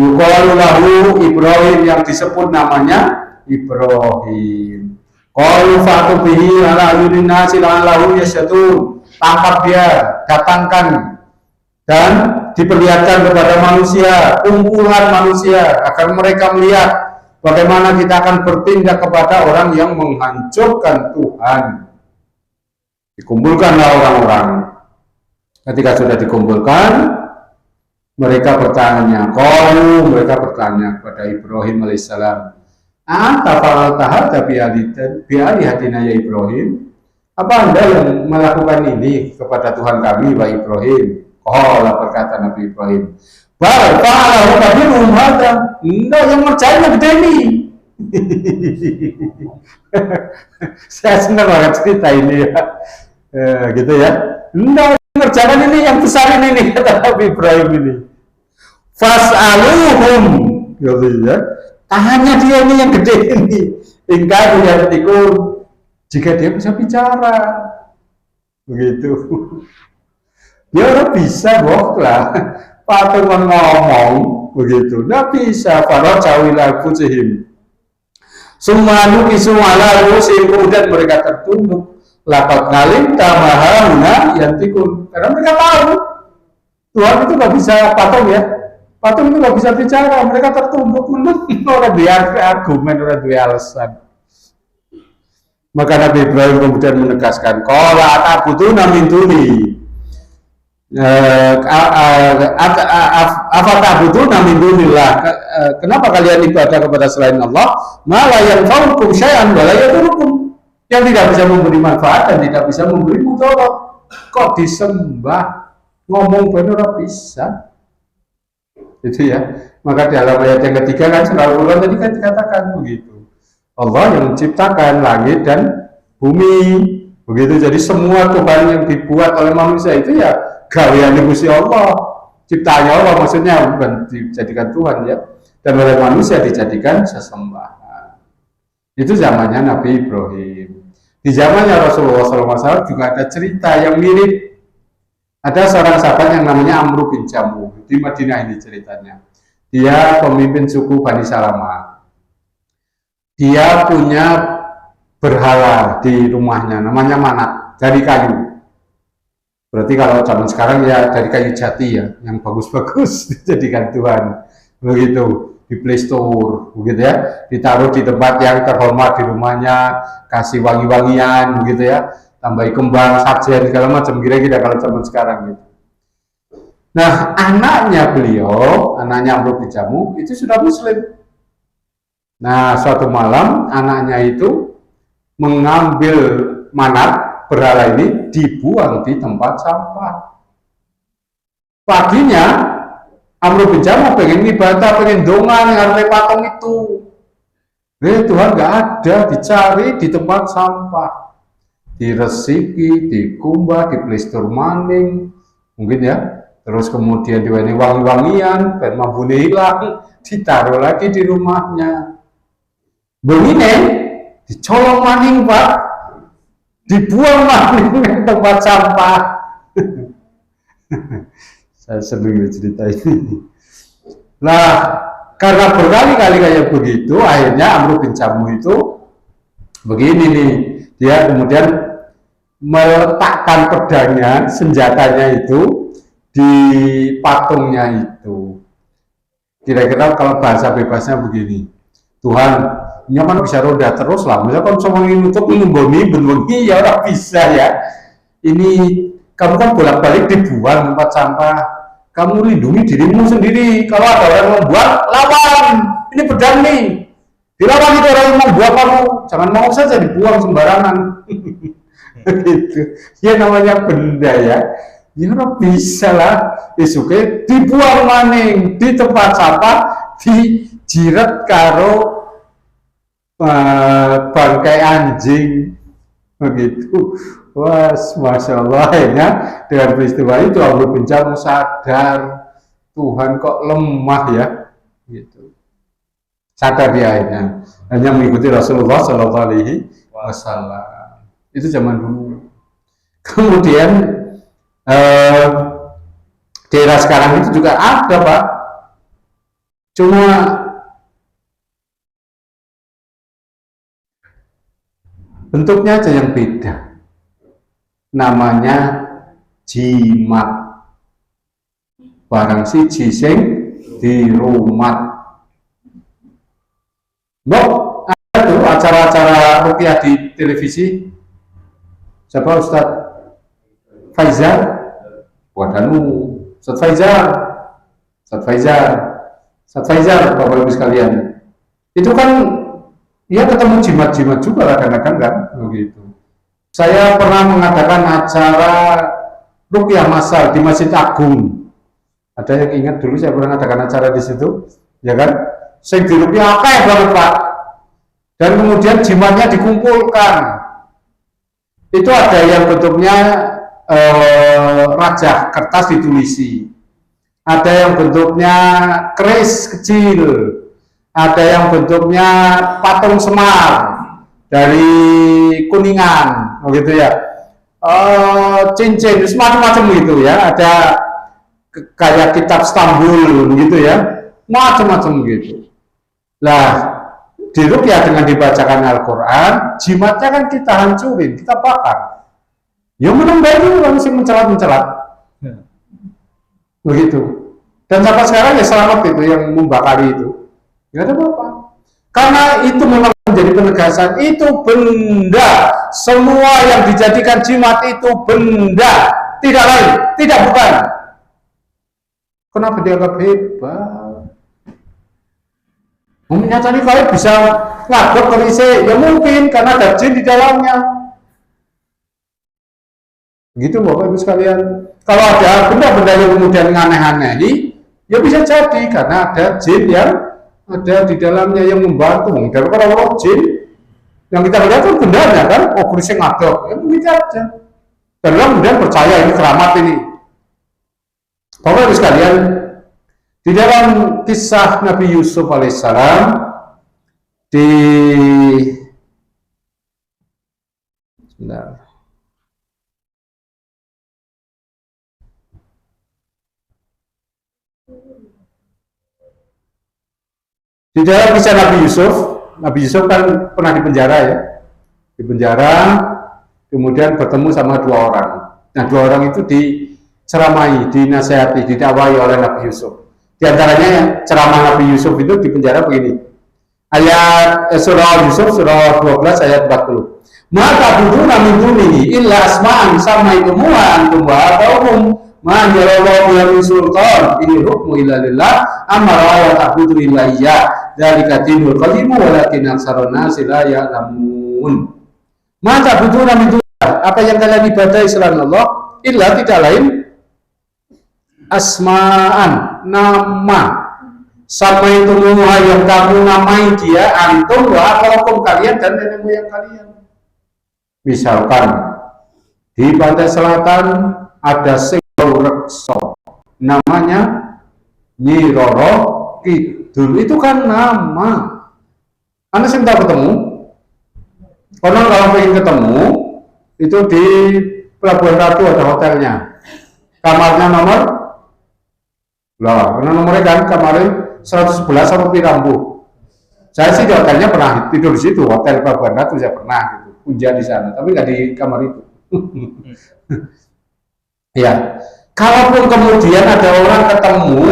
Yuqalu lahu Ibrahim, yang disebut namanya Ibrahim. Qalu fa'tu bihi ala ayunin nasi la'allahu yasyadun. Tangkap dia, datangkan dan diperlihatkan kepada manusia, kumpulan manusia, agar mereka melihat bagaimana kita akan bertindak kepada orang yang menghancurkan Tuhan. Dikumpulkanlah orang-orang. Ketika sudah dikumpulkan, mereka bertanya kepada Ibrahim alaihissalam, anta fa'alta hadza bi'alihatina ya Ibrahim? Apa Anda yang melakukan ini kepada Tuhan kami, wahai Ibrahim? Qala, berkata Nabi Ibrahim, bal fa'alahu kabiruhum hadza. Enggak, yang ngerjain gede ini. Saya senang banget cerita ini ya. Gitu ya. Enggak, yang ngerjakan ini yang besar ini, kata Nabi Ibrahim ini. Fas'aluhum, gitu ya. Tanya dia ini yang gede ini. Ingkar yatikum, jika dia bisa bicara, begitu. Dia orang bisa lah, patungan ngomong, begitu. Nggak bisa. Para cawilah fujihim. Sumanu isumala rusim, kemudian mereka tertunduk. Lapat ngalim tamahana yantikun. Karena mereka tahu Tuhan itu nggak bisa patung ya. Patung itu nggak bisa bicara. Mereka tertunduk menurut orang biar argumen, orang biar alasan. Maka Nabi Ibrahim kemudian menegaskan, qala atabuduna min duni, afatabuduna min dunillah, kenapa kalian ibadah kepada selain Allah, ma la yanfa'ukum syai'an wa la yadurukum, yang tidak bisa memberi manfaat dan tidak bisa memberi mudarat. Kok disembah, ngomong benar bisa, itu ya. Maka di dalam ayat yang ketiga kan surah Al-Quran tadi kan dikatakan begitu, Allah yang menciptakan langit dan bumi, begitu. Jadi semua Tuhan yang dibuat oleh manusia itu ya gawean Gusti Allah, ciptaannya Allah, maksudnya bukan dijadikan Tuhan ya, dan oleh manusia dijadikan sesembahan. Itu zamannya Nabi Ibrahim. Di zamannya Rasulullah SAW juga ada cerita yang mirip. Ada seorang sahabat yang namanya Amr bin Jamuh, di Madinah ini ceritanya. Dia pemimpin suku Bani Salamah. Dia punya berhala di rumahnya, namanya manat, dari kayu. Berarti kalau zaman sekarang ya dari kayu jati ya, yang bagus-bagus dijadikan Tuhan. Begitu, di Playstore, begitu ya, ditaruh di tempat yang terhormat di rumahnya, kasih wangi-wangian, begitu ya, tambahi kembang, sajen, segala macam, kira-kira kalau zaman sekarang gitu. Nah, anaknya beliau, anaknya Amr bin Jamuh, itu sudah Muslim. Nah, suatu malam anaknya itu mengambil manat berhala ini, dibuang di tempat sampah. Paginya Amr bin Jamuh pengen ibadah, pengen dongan ngarep patung itu. Tuhan nggak ada, dicari di tempat sampah, diresiki, dikumbah, diplistur maning, mungkin ya. Terus kemudian diwenehi wangi-wangian, dan mabune hilang, ditaruh lagi di rumahnya. Begini, dicolong maning Pak, dibuang maning ke tempat sampah. Saya senang cerita ini. Nah, karena berkali-kali kayak begitu, akhirnya Amr bin Jamuh itu begini nih, dia kemudian meletakkan pedangnya, senjatanya itu di patungnya itu. Kira-kira kalau bahasa bebasnya begini, Tuhan, nyaman bisa roda terus lah. Misalnya kalau sama nutup menggoni benwengi ya orang bisa ya. Ini kamu kan bolak-balik dibuang tempat sampah. Kamu lindungi dirimu sendiri. Kalau ada orang yang membuang, lawan. Ini pedang nih. Dilawan itu orang yang membuang kamu. Jangan mau saja dibuang sembarangan. Gitu. Ya namanya benda ya. Ya orang bisa lah. Isuke dibuang maning di tempat sampah, dijiret karo bangkai anjing begitu. Wah, masya Allah, ya. Dengan peristiwa itu Amr bin Jamuh sadar Tuhan kok lemah ya, gitu. Sadar dia akhirnya, hanya mengikuti Rasulullah Shallallahu Alaihi Wasallam. Itu zaman dulu. Kemudian di era sekarang itu juga ada Pak. Cuma bentuknya aja yang beda. Namanya jimat. Barang siji sing dirumat. Mbok, ada tuh acara-acara ruqyah di televisi. Siapa Ustadz Faizal? Wadanu, Ustadz Faizal. Ustadz Faizal. Ustadz Faizal, Bapak Ibu sekalian. Itu kan ya ketemu jimat-jimat juga kadang-kadang kan, begitu. Saya pernah mengadakan acara ruqyah massal di Masjid Agung. Ada yang ingat dulu saya pernah mengadakan acara di situ, ya kan? Sing di ruqyah akeh banget Pak. Dan kemudian jimatnya dikumpulkan. Itu ada yang bentuknya rajah kertas ditulisi. Ada yang bentuknya keris kecil. Ada yang bentuknya patung Semar dari Kuningan, begitu ya. Cincin, semacam-macam gitu ya. Ada kayak kitab Stambul, gitu ya. Macam-macam gitu. Lah, di ruqyah dengan dibacakan Al-Quran, jimatnya kan kita hancurin, kita bakar. Ya menambah itu langsung mencelat-mencelat. Begitu. Dan sampai sekarang ya selamat itu yang membakari itu. Nggak ada apa-apa. Karena itu memang menjadi penegasan, itu benda. Semua yang dijadikan jimat itu benda. Tidak lain, tidak bukan. Kenapa dianggap hebat? Menyatakan kalian bisa ngadep kerise, ya mungkin karena ada jin di dalamnya. Begitu Bapak Ibu sekalian. Kalau ada benda-benda yang kemudian aneh-anehi, ya bisa jadi karena ada jin yang ada di dalamnya yang membantu. Daripada orang jin yang kita lihat kan bendanya kan, oh kerise ngadep, ya begitu aja. Dan orang kemudian percaya ini keramat ini. Bapak Ibu sekalian, di dalam kisah Nabi Yusuf alaihissalam di dalam kisah Nabi Yusuf kan pernah di penjara ya, di penjara, kemudian bertemu sama dua orang. Nah, dua orang itu diceramai, dinasihati, didakwai oleh Nabi Yusuf. Di antaranya ceramah Nabi Yusuf itu di penjara begini. Ayat surah Yusuf surah 12 ayat 40. Maka buduna min dunihi illa asma'an samaitumuha antum wa atauhum ma jarallahu min sultan ini hukmu illa lillah amara wa ta'budu illa iyyah dzalika dinul qayyim walakin aktsarun nasi la ya'lamun. Maka buduna min dunihi, apa yang kalian ibadahi selain Allah illa tidak lain asma'an, nama. Sama itu yang kamu namai dia antum wa akhwakum kalian dan nenek moyang kalian. Misalkan di pantai selatan ada Senggo Rekso, namanya Nyi Roro Kidul. Itu kan nama. Anda sih tahu ketemu? Konon kalau ingin ketemu itu di Pelabuhan Ratu ada hotelnya. Kamarnya nomor lah, karena nomornya kan kemarin 111 sama Pirambu. Saya sih di hotelnya pernah tidur di situ, hotel Pelabuhan Ratu saya pernah gitu, punja di sana, tapi nggak di kamar itu. Ya, kalaupun kemudian ada orang ketemu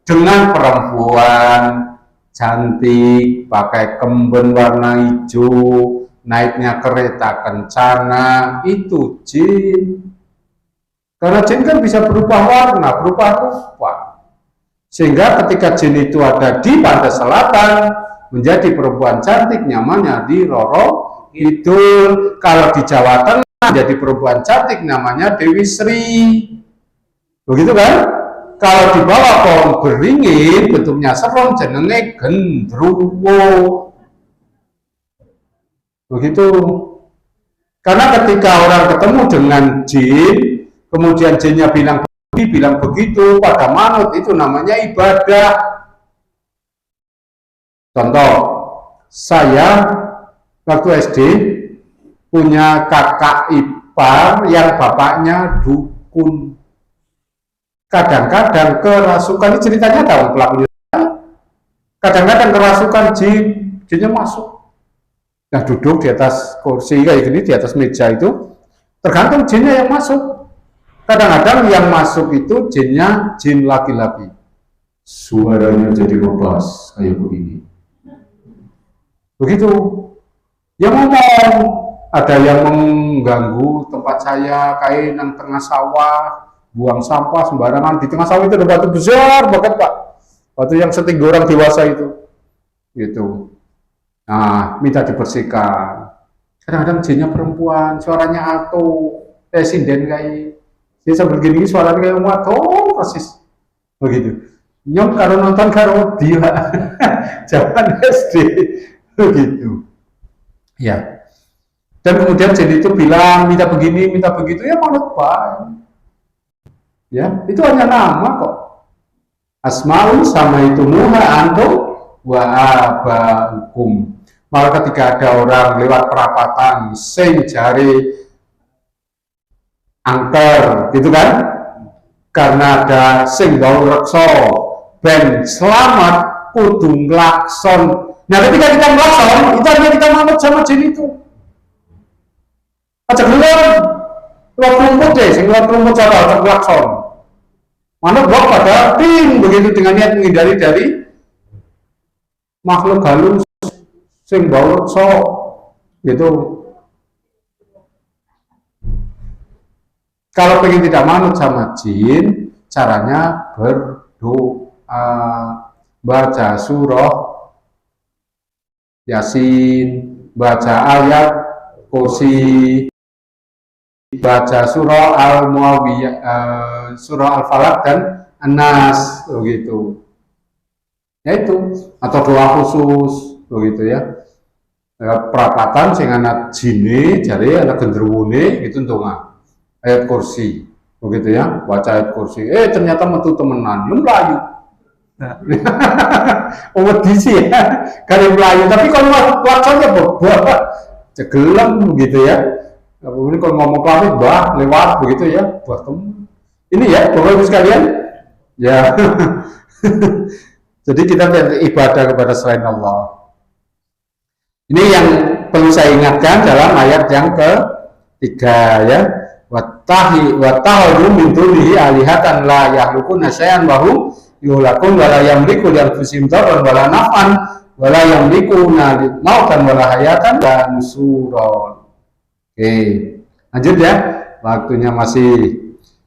dengan perempuan cantik, pakai kemben warna hijau, naiknya kereta kencana, itu jin. Karena jin kan bisa berubah warna, berubah rupa. Sehingga ketika jin itu ada di pantai selatan menjadi perempuan cantik, nyamannya di Roro Kidul. Kalau di Jawa Tengah menjadi perempuan cantik, namanya Dewi Sri. Begitu kan? Kalau di bawah pohon beringin bentuknya serem, jenenge Gendruwo. Begitu. Karena ketika orang ketemu dengan jin, kemudian jinnya bilang begitu pada manut, itu namanya ibadah. Contoh, saya waktu SD punya kakak ipar yang bapaknya dukun. Kadang-kadang kerasukan, ini ceritanya tahu pelakunya. Kadang-kadang kerasukan jinnya masuk. Nah duduk di atas kursi kayak gini, di atas meja itu, tergantung jinnya yang masuk. Kadang-kadang yang masuk itu jinnya jin laki-laki. Suaranya jadi ngebas kayak begini. Begitu. Yang ngomong, ada yang mengganggu tempat saya, kayak nang tengah sawah, buang sampah sembarangan. Di tengah sawah itu ada batu besar banget Pak. Batu yang setinggi orang dewasa itu. Gitu. Nah, minta dibersihkan. Kadang-kadang jinnya perempuan, suaranya alto, sinden kayak. Dia sambil gini suaranya kayak waduh persis. Begitu. Nyong karo nonton karo dia. Zaman SD. Begitu. Ya. Dan kemudian jin itu bilang minta begini, minta begitu, ya manut Pak. Ya, itu hanya nama kok. Asmaul sama itu muha antum wa abaukum. Malah ketika ada orang lewat perapatan sing jari angker gitu kan, karena ada sing bau rekso ben selamat kudu nglakson. Nah ketika kita nglakson itu artinya kita manut sama jin itu. Aja gelem lewat rumput deh, sing lewat rumput cara aja nglakson. Manut buat pada tim begitu dengan niat menghindari dari makhluk halus sing bau rekso gitu. Kalau pengen tidak manut sama jin, caranya berdoa, baca surah Yasin, baca ayat kursi, baca surah Al-Muawiyah, surah Al-Falaq dan An-Nas, begitu. Ya itu, atau doa khusus, begitu ya. Perapatan sing anak jine, jari anak genderuwune gitu ndonga. Ayat kursi, begitu ya, baca ayat kursi. Ternyata metu temenan, lu melayu. Sih ya, kali melayu. Tapi kalau pelaksanya bobot, cegelem begitu ya. Kemudian kalau ngomong pamit, lewat begitu ya, buat temen. Ini ya, Bapak Ibu sekalian, ya. Jadi kita beribadah kepada selain Allah. Ini yang perlu saya ingatkan dalam ayat yang ketiga ya. Wattakhadhu min dunihi alihatan la yakhluquna syai'an wa hum yuhlakun wa la yamliku li anfusihim darran wa la naf'an wa la yamlikuna mautan wa la hayatan wa nusuran. Oke, lanjut ya. Waktunya masih.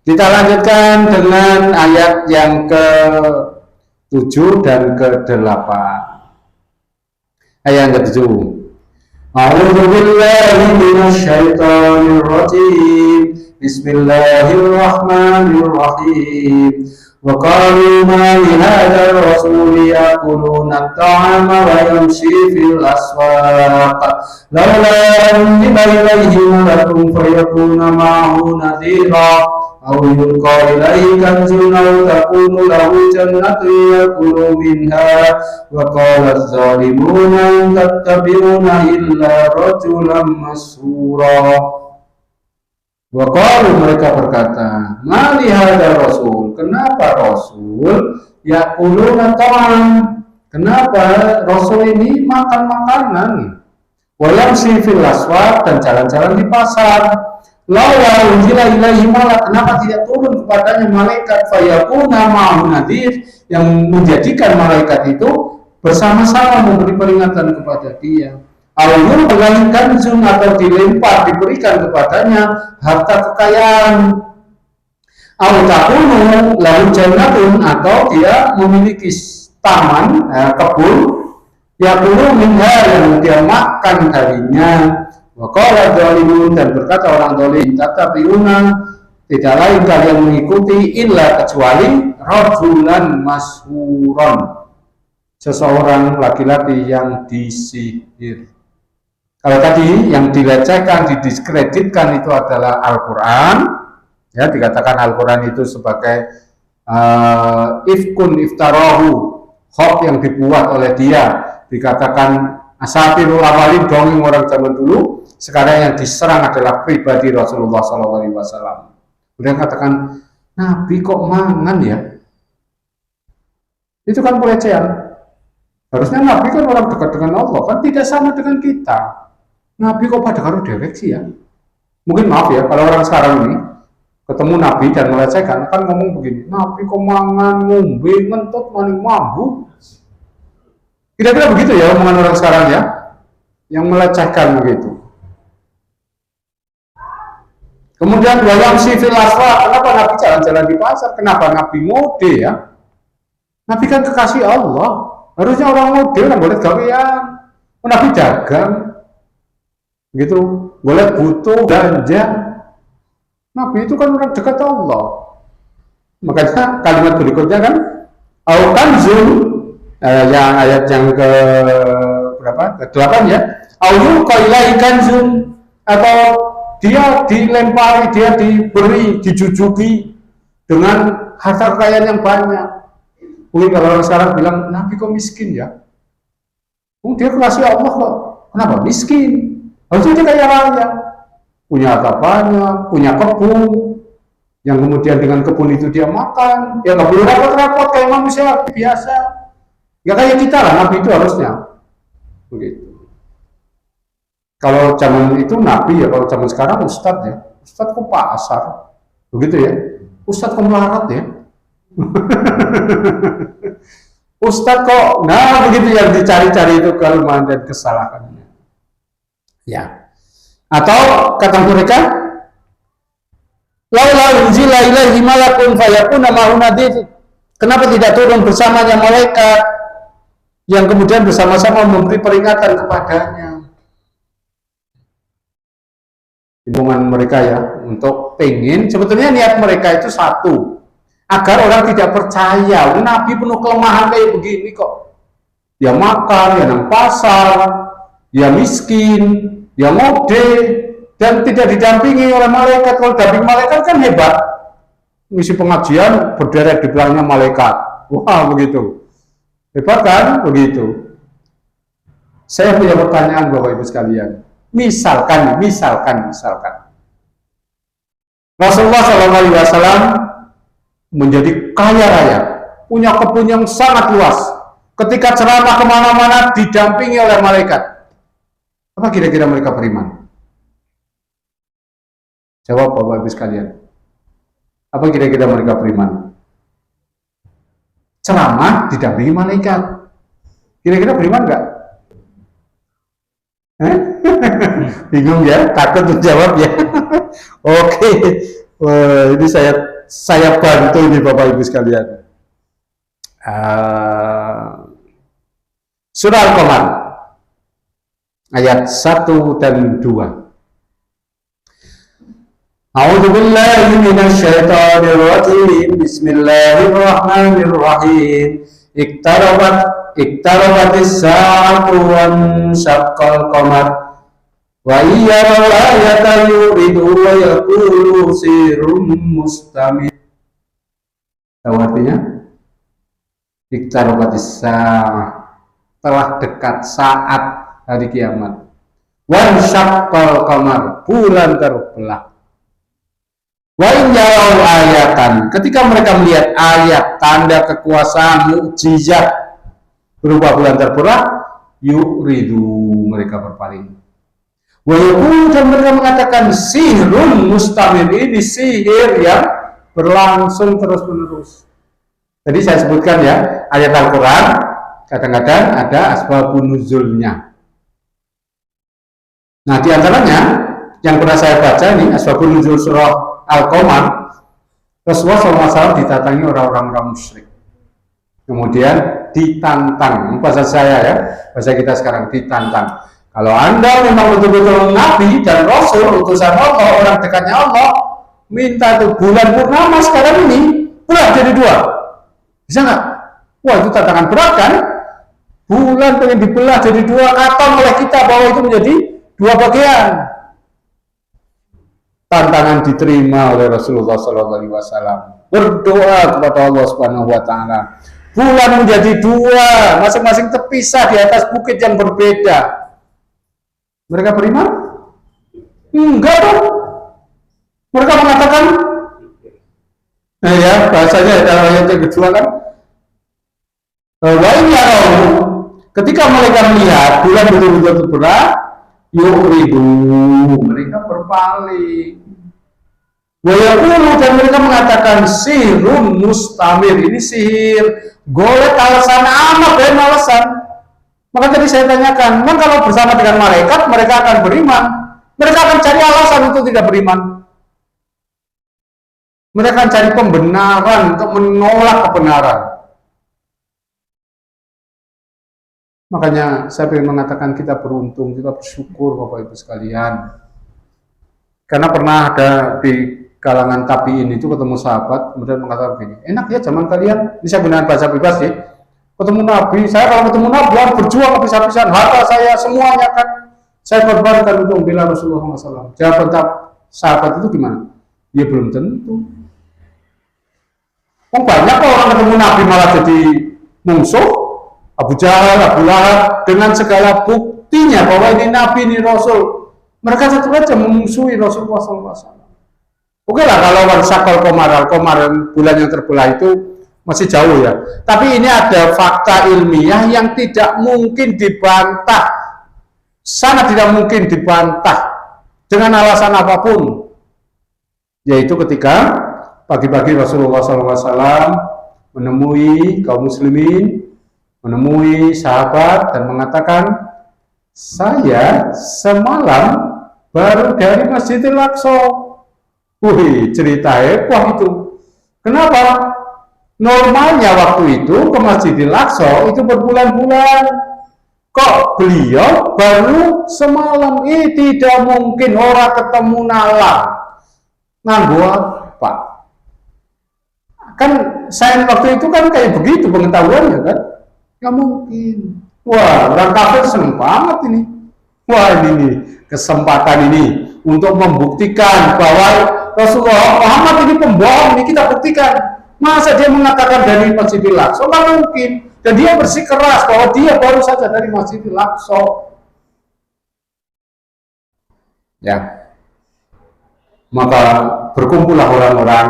Kita lanjutkan dengan ayat yang ke-7 dan ke-8. Ayat yang ke-7. A'udzu billahi minasy syaithanir rajim. Bismillahirrahmanirrahim. Wa qalu ma li hadzal rasuli yaquluna at-ta'ama wa yamshi fil aswaq laula unzila ilayhi malakun fayakuna ma'ahu nadhira aw yulqa ilayhi kanzun aw takunu lahu jannatun yakulu minha wa qala adh-dhalimuna in tattabi'una illa rajulan masura. Waqalu mereka berkata, mali hadza rasul, kenapa rasul yaquluna ta'am? Kenapa rasul ini makan makanan? Wa yamshi fil aswaq dan jalan-jalan di pasar. Laula unzila ilaihi malak, kenapa tidak turun kepadanya malaikat fayakuna ma'ahu nadhir yang menjadikan malaikat itu bersama-sama memberi peringatan kepada dia. Al-yul mengalihkan zun atau dilempar diberikan kepadanya harta kekayaan. Al-takunu lalu jannatun atau dia memiliki taman kebun yakulu minha yang dia makan darinya. Wa qala dzalimun dan berkata orang zalim tatabiuna tidak lain kalian mengikuti illa kecuali rajulan mashuron, seseorang laki-laki yang disihir. Kalau tadi yang dilecehkan, didiskreditkan itu adalah Al-Quran, ya dikatakan Al-Quran itu sebagai ifkun iftarahu, hoax yang dibuat oleh dia, dikatakan asatirul awalin, dongeng orang zaman dulu. Sekarang yang diserang adalah pribadi Rasulullah SAW. Kemudian katakan Nabi kok mangan ya? Itu kan pelecehan. Harusnya Nabi kan orang dekat dengan Allah, kan tidak sama dengan kita. Nabi kok pada karo dewek sih ya? Mungkin maaf ya, kalau orang sekarang ini ketemu Nabi dan melecehkan, kan ngomong begini, Nabi kok mangan, ngombe, ngentut, maning mambu. Kira-kira begitu ya omongan orang sekarang ya, yang melecehkan begitu. Kemudian dalam sifil aswa, kenapa Nabi jalan-jalan di pasar? Kenapa Nabi ngode ya? Nabi kan kekasih Allah. Harusnya orang ngode kan boleh gawean. Nabi dagang, gitu. Boleh butuh belanja. Nabi itu kan orang dekat Allah. Makanya kalimat berikutnya kan, au kanzun, yang ayat yang ke berapa? Ke-8 ya. Au yuqailai kanzun, atau dia dilempari, dia diberi, dijujuki dengan harta kekayaan yang banyak. Mungkin kalau orang sekarang bilang, Nabi kok miskin ya? Dia kekasih Allah kok. Kenapa miskin? Harusnya dia kaya raya. Punya harta banyak, punya kebun, yang kemudian dengan kebun itu dia makan. Ya nggak perlu repot-repot kayak manusia biasa. Ya kayak kita lah, Nabi itu harusnya. Begitu. Kalau zaman itu Nabi ya, kalau zaman sekarang Ustadz ya, Ustadz kok pasar, begitu ya, Ustadz kok melarat ya, Ustadz kok, nah begitu yang dicari-cari itu kelemahan dan kesalahannya, ya. Atau kata mereka, laula unzila ilaihi malakun fayakuna ma'ahu nadhir. Kenapa tidak turun bersamanya malaikat yang kemudian bersama-sama memberi peringatan kepadanya? Hubungan mereka ya, untuk pengen, sebetulnya niat mereka itu satu, agar orang tidak percaya Nabi penuh kelemahan kayak begini kok. Dia makan, dia nang pasar, dia miskin, dia ngode, dan tidak didampingi oleh malaikat. Kalau damping malaikat kan hebat, misi pengajian berderet di belakangnya malaikat. Wah begitu, hebat kan? Begitu. Saya punya pertanyaan Bapak Ibu sekalian. Misalkan Rasulullah SAW menjadi kaya raya, punya kebun yang sangat luas. Ketika ceramah kemana-mana didampingi oleh malaikat, apa kira-kira mereka beriman? Jawab Bapak Ibu sekalian. Apa kira-kira mereka beriman? Ceramah didampingi malaikat. Kira-kira beriman nggak? Bingung ya, takut untuk jawab ya. Oke, ini saya bantu nih Bapak Ibu sekalian. Surah Al-Qamar ayat 1 dan 2. A'udzu billahi minasyaitonir rajim. Bismillahirrahmanirrahim. Iktarabatis sa'atu wan syaqqal qamar wa iyyaru ayatan yuridu wa yaqulu sirrum mustamir. Tahu artinya? Iktarabatis sa'ah, telah dekat saat hari kiamat. Wan syaqqal qamar, bulan terbelah. Wa iyyaru ayatan, ketika mereka melihat ayat, tanda kekuasaan, mukjizat berupa bulan terbelah, yuridu, mereka berpaling. Wa yaqulu, dan mereka mengatakan sihrun mustamir, ini sihir yang berlangsung terus-menerus. Tadi saya sebutkan ya, ayat Al-Quran kadang-kadang ada asbabun nuzulnya. Nah, di antaranya yang pernah saya baca ini asbabun nuzul surah Al-Qamar, Rasulullah SAW didatangi orang-orang musyrik, kemudian ditantang. Bahasa saya ya, bahasa kita sekarang, ditantang. Kalau Anda memang betul-betul Nabi dan Rasul, utusan Allah, orang dekatnya Allah, minta tuh bulan purnama sekarang ini belah jadi 2, bisa nggak? Wah, itu tantangan berat kan? Bulan pengen dibelah jadi 2, atau oleh kita bahwa itu menjadi 2 bagian. Tantangan diterima oleh Rasulullah SAW. Berdoa kepada Allah Subhanahu Wa Taala. Bulan menjadi 2, masing-masing terpisah di atas bukit yang berbeda. Mereka beriman? Enggak dong. Mereka mengatakan, ya bahasanya dalam ayat yang kedua kan, wa in yarau Ketika mereka melihat bulan betul-betul terbelah, yuridu, mereka berpaling. Wayaqulu, dan mereka mengatakan sihirun mustamir, ini sihir, golek alasan, amat dan alasan. Maka tadi saya tanyakan, memang kalau bersama dengan malaikat mereka akan beriman, mereka akan cari alasan untuk tidak beriman, mereka akan cari pembenaran untuk menolak kebenaran. Makanya saya ingin mengatakan kita beruntung, kita bersyukur Bapak Ibu sekalian, karena pernah ada di kalangan tabiin itu ketemu sahabat, kemudian mengatakan begini, enak ya zaman kalian, ini saya gunakan bahasa bebas ya, ketemu Nabi, saya kalau ketemu Nabi harus berjuang habis-habisan, harta saya semuanya kan saya korbankan untuk membela Rasulullah SAW. Jawaban sahabat itu gimana? Ya belum tentu. Oh, banyak orang ketemu Nabi malah jadi musuh, Abu Jahal, Abu Lahab, dengan segala buktinya bahwa ini Nabi, ini Rasul, mereka tetap saja memusuhi Rasulullah SAW. Oke lah kalau warsakal komar bulan yang terbelah itu masih jauh ya. Tapi ini ada fakta ilmiah yang tidak mungkin dibantah, sangat tidak mungkin dibantah dengan alasan apapun. Yaitu ketika pagi-pagi Rasulullah SAW menemui kaum muslimin, menemui sahabat dan mengatakan, saya semalam baru dari Masjidil Aqsa. Wih, cerita heboh itu. Kenapa? Normalnya waktu itu ke Masjidil Aqsa itu berbulan-bulan. Kok beliau baru semalam? Tidak mungkin, orang ketemu nalar. Nganggo apa? Kan saya waktu itu kan kayak begitu pengetahuannya kan? Nggak mungkin. Wah, orang kafir seneng banget ini. Wah, ini nih, kesempatan ini untuk membuktikan bahwa Rasulullah Muhammad ini pembohong, ini kita buktikan. Masa dia mengatakan dari Masjidil Aqsa? Nggak mungkin. Dan dia bersikeras bahwa dia baru saja dari Masjidil Aqsa. Ya, maka berkumpullah orang-orang.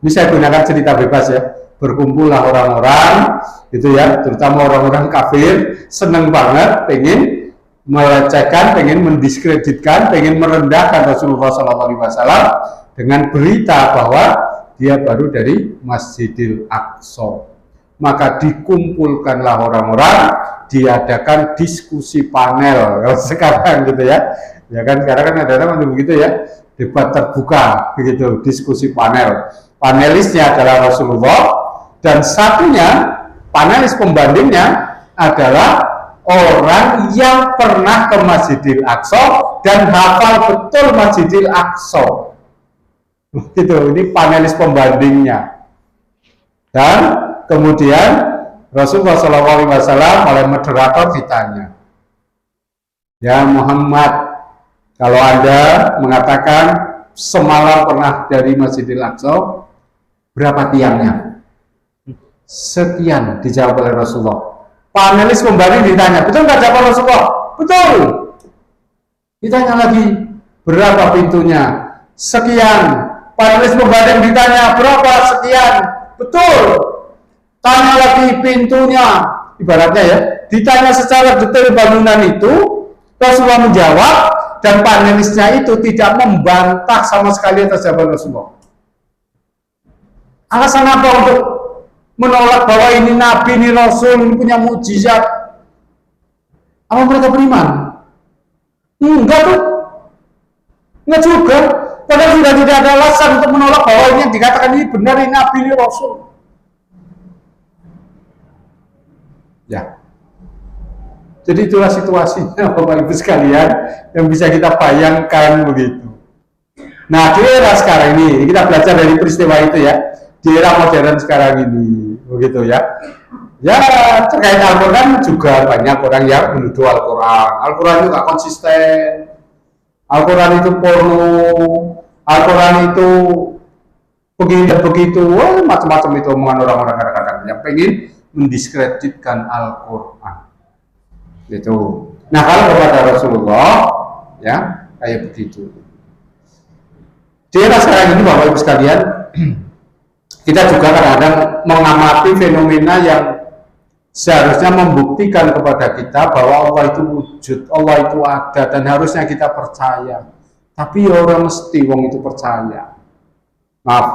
Ini saya gunakan cerita bebas ya. Berkumpullah orang-orang, itu ya, terutama orang-orang kafir, seneng banget, pengen melecehkan, pengen mendiskreditkan, pengen merendahkan Rasulullah SAW dengan berita bahwa dia baru dari Masjidil Aqsa. Maka dikumpulkanlah orang-orang, diadakan diskusi panel. Kalau sekarang gitu ya, ya kan sekarang kan ada begitu ya, debat terbuka begitu, diskusi panel. Panelisnya adalah Rasulullah dan satunya panelis pembandingnya adalah orang yang pernah ke Masjidil Aqsa dan hafal betul Masjidil Aqsa. Gitu, ini panelis pembandingnya. Dan kemudian Rasulullah SAW oleh moderator ditanya, ya Muhammad, kalau Anda mengatakan semalam pernah dari Masjidil Aqsa, berapa tiangnya? Sekian, dijawab oleh Rasulullah. Panelis pembanding ditanya, betul nggak jawab Rasulullah? Betul. Ditanya lagi, berapa pintunya? Sekian. Panelis pembanding ditanya, berapa? Sekian. Betul. Tanya lagi pintunya, ibaratnya ya, ditanya secara detail bangunan itu, Rasulullah menjawab, dan panelisnya itu tidak membantah sama sekali atas jawaban Rasulullah. Alasan apa untuk menolak bahwa ini Nabi, ini Rasul, ini punya mukjizat? Apa mereka beriman? Enggak tuh. Enggak juga. Padahal sudah tidak ada alasan untuk menolak bahwa ini yang dikatakan ini benar, ini Nabi, ini Rasul. Ya. Jadi itulah situasinya Bapak Ibu sekalian yang bisa kita bayangkan begitu. Nah, di era sekarang ini kita belajar dari peristiwa itu ya. Di era modern sekarang ini begitu ya. Ya, terkait Al-Quran juga banyak orang yang menuduh Al-Quran. Al-Quran itu nggak konsisten. Al-Quran itu porno. Al-Quran itu begini dan begitu. Wah, macam-macam itu omongan orang-orang kadang-kadang yang pengen mendiskreditkan Al-Quran. Gitu. Nah, kalau kepada Rasulullah, ya kayak begitu. Di era sekarang ini Bapak Ibu sekalian, kita juga kadang-kadang mengamati fenomena yang seharusnya membuktikan kepada kita bahwa Allah itu wujud, Allah itu ada, dan harusnya kita percaya. Tapi orang mesti wong itu percaya. Maaf,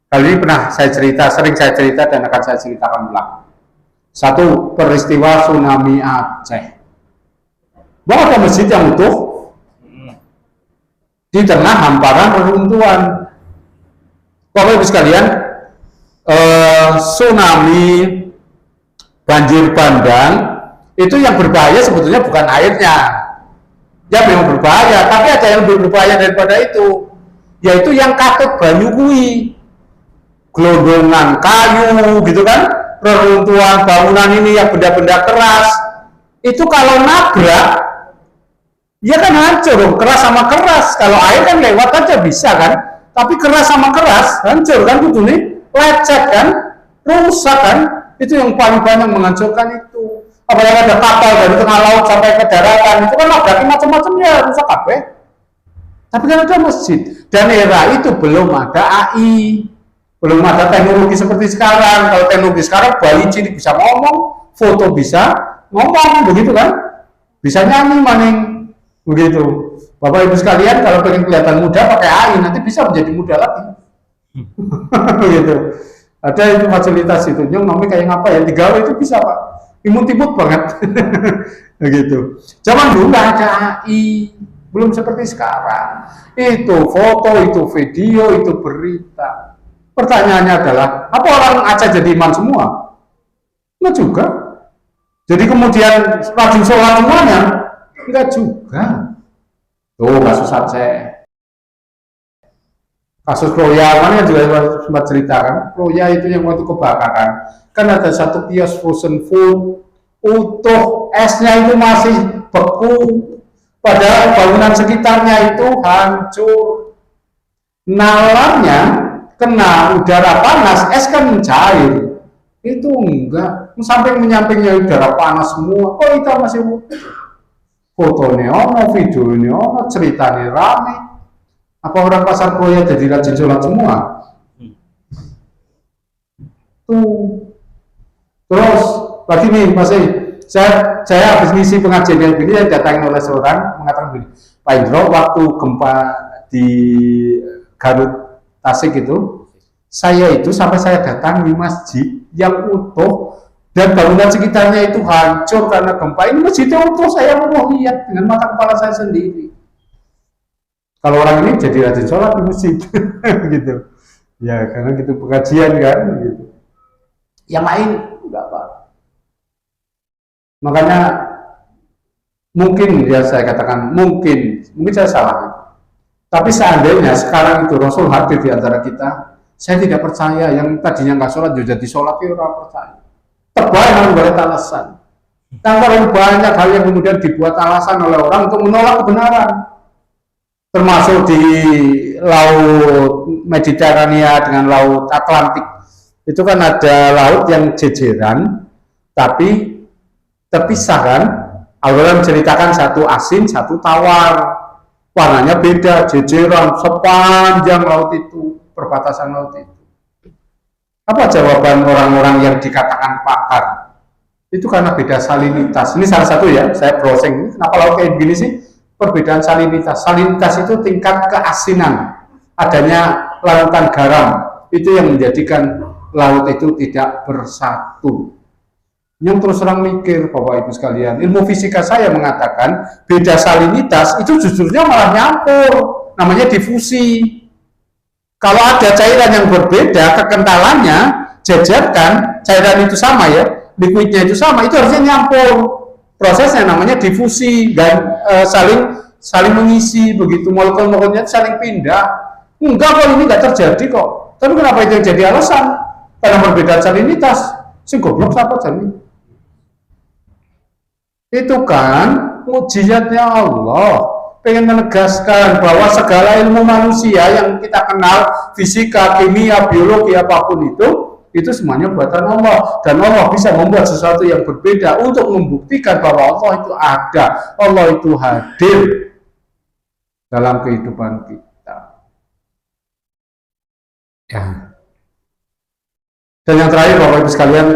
kali ini sering saya cerita dan akan saya ceritakan ulang. Satu, peristiwa tsunami Aceh. Bahwa ada masjid yang utuh di tengah hamparan reruntuhan. Bapak Ibu sekalian, tsunami, banjir bandang, itu yang berbahaya sebetulnya bukan airnya. Ya memang berbahaya, tapi ada yang lebih berbahaya daripada itu, yaitu yang katut banyu kui, gelondongan kayu gitu kan, reruntuhan bangunan ini yang benda-benda keras, itu kalau nabrak, ya kan hancur, keras sama keras. Kalau air kan lewat aja bisa kan, tapi keras sama keras hancur kan, itu nih lecet kan, rusak kan, itu yang paling banyak menghancurkan itu. Apalagi ada kapal dari tengah laut sampai ke daratan, itu kan nabrakin macam-macam ya, rusak kabeh. Tapi kan ada masjid, dan era itu belum ada AI, belum ada teknologi seperti sekarang. Kalau teknologi sekarang, bayi cilik bisa ngomong, foto bisa ngomong, begitu kan, bisa nyanyi maning, begitu. Bapak Ibu sekalian, kalau pengen kelihatan muda pakai AI, nanti bisa menjadi muda lagi. Begitu. Ada itu fasilitas itu, nyong namanya kayak apa ya, digawe itu bisa Pak, imut-imut banget. Begitu. Zaman dulu nggak ada AI, belum seperti sekarang. Itu foto, itu video, itu berita. Pertanyaannya adalah, apa orang Aceh jadi iman semua? Enggak juga. Jadi kemudian rajin sholat semuanya? Enggak juga. Tuh kasus Aceh. Kasus Kroya, mana juga sempat ceritakan, Kroya itu yang waktu kebakaran, kan ada satu kios frozen food, utuh, esnya itu masih beku, padahal bangunan sekitarnya itu hancur. Nalarnya kena udara panas, es kan mencair, itu enggak, samping-menyampingnya udara panas semua, kok kita masih utuh. Fotonya ono, videonya ono, ceritanya rame. Apa orang pasar Kroya jadi rajin sholat semua? Tuh. Terus lagi nih masih saya habis ngisi pengajian yang begini, saya datangin oleh seorang mengatakan begini, Pak Indro, waktu gempa di Garut Tasik itu, saya itu sampai saya datang di masjid yang utuh dan bangunan sekitarnya itu hancur karena gempa. Ini masjidnya utuh, saya mau lihat dengan mata kepala saya sendiri. Kalau orang ini jadi rajin sholat di masjid, gitu. Ya karena gitu pengajian kan, gitu. Yang lain enggak apa. Makanya mungkin ya saya katakan mungkin saya salah. Tapi seandainya sekarang itu Rasul hadir di antara kita, saya tidak percaya yang tadinya nggak sholat jadi sholat, ya orang percaya. Terbayang oleh alasan. Dan terlalu banyak hal yang kemudian dibuat alasan oleh orang untuk menolak kebenaran. Termasuk di laut Mediterania dengan laut Atlantik, itu kan ada laut yang jejeran tapi terpisah kan. Al-Quran menceritakan satu asin, satu tawar, warnanya beda, jejeran sepanjang laut itu, perbatasan laut itu. Apa jawaban orang-orang yang dikatakan pakar? Itu karena beda salinitas. Ini salah satu ya, saya browsing, kenapa laut kayak begini sih? Perbedaan salinitas. Salinitas itu tingkat keasinan, adanya larutan garam, itu yang menjadikan laut itu tidak bersatu. Yang terus terang mikir, Bapak Ibu sekalian, ilmu fisika saya mengatakan beda salinitas itu justru malah nyampur, namanya difusi. Kalau ada cairan yang berbeda kekentalannya, jajarkan cairan itu sama ya, liquidnya itu sama, itu harusnya nyampur. Prosesnya namanya difusi dan saling mengisi, begitu molekul-molekulnya saling pindah. Enggak kok, ini enggak terjadi kok. Tapi kenapa itu yang jadi alasan? Karena perbedaan salinitas. Sing goblok siapa jadi? Itu kan mujizatnya Allah. Pengen menegaskan bahwa segala ilmu manusia yang kita kenal, fisika, kimia, biologi, apapun itu semuanya buatan Allah, dan Allah bisa membuat sesuatu yang berbeda untuk membuktikan bahwa Allah itu ada, Allah itu hadir dalam kehidupan kita. Ya. Dan yang terakhir Bapak Ibu sekalian,